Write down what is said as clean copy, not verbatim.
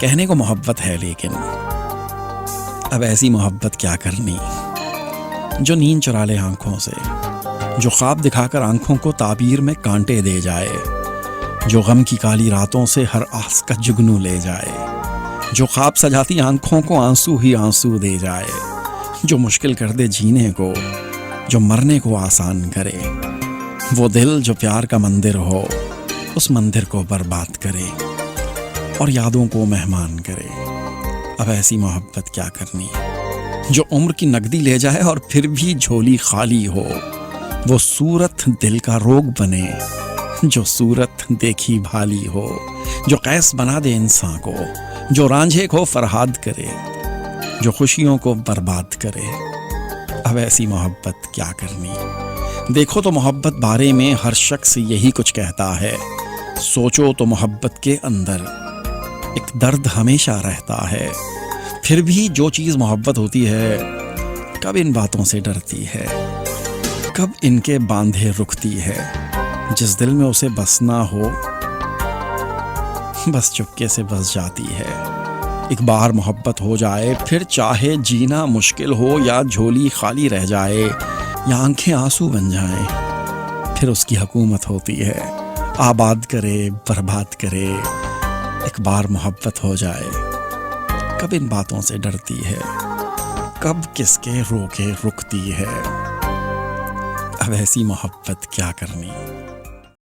کہنے کو محبت ہے لیکن اب ایسی محبت کیا کرنی جو نیند چرا لے آنکھوں سے، جو خواب دکھا کر آنکھوں کو تعبیر میں کانٹے دے جائے، جو غم کی کالی راتوں سے ہر آس کا جگنو لے جائے، جو خواب سجاتی آنکھوں کو آنسو ہی آنسو دے جائے، جو مشکل کر دے جینے کو، جو مرنے کو آسان کرے، وہ دل جو پیار کا مندر ہو اس مندر کو برباد کرے اور یادوں کو مہمان کرے۔ اب ایسی محبت کیا کرنی جو عمر کی نقدی لے جائے اور پھر بھی جھولی خالی ہو، وہ صورت دل کا روگ بنے جو صورت دیکھی بھالی ہو، جو قیس بنا دے انسان کو، جو رانجھے کو فرہاد کرے، جو خوشیوں کو برباد کرے۔ اب ایسی محبت کیا کرنی؟ دیکھو تو محبت بارے میں ہر شخص یہی کچھ کہتا ہے، سوچو تو محبت کے اندر ایک درد ہمیشہ رہتا ہے، پھر بھی جو چیز محبت ہوتی ہے کب ان باتوں سے ڈرتی ہے، کب ان کے باندھے رکتی ہے۔ جس دل میں اسے بسنا ہو بس چپکے سے بس جاتی ہے۔ ایک بار محبت ہو جائے پھر چاہے جینا مشکل ہو یا جھولی خالی رہ جائے یا آنکھیں آنسو بن جائیں، پھر اس کی حکومت ہوتی ہے، آباد کرے برباد کرے۔ ایک بار محبت ہو جائے کب ان باتوں سے ڈرتی ہے، کب کس کے روکے رکتی ہے۔ اب ایسی محبت کیا کرنی؟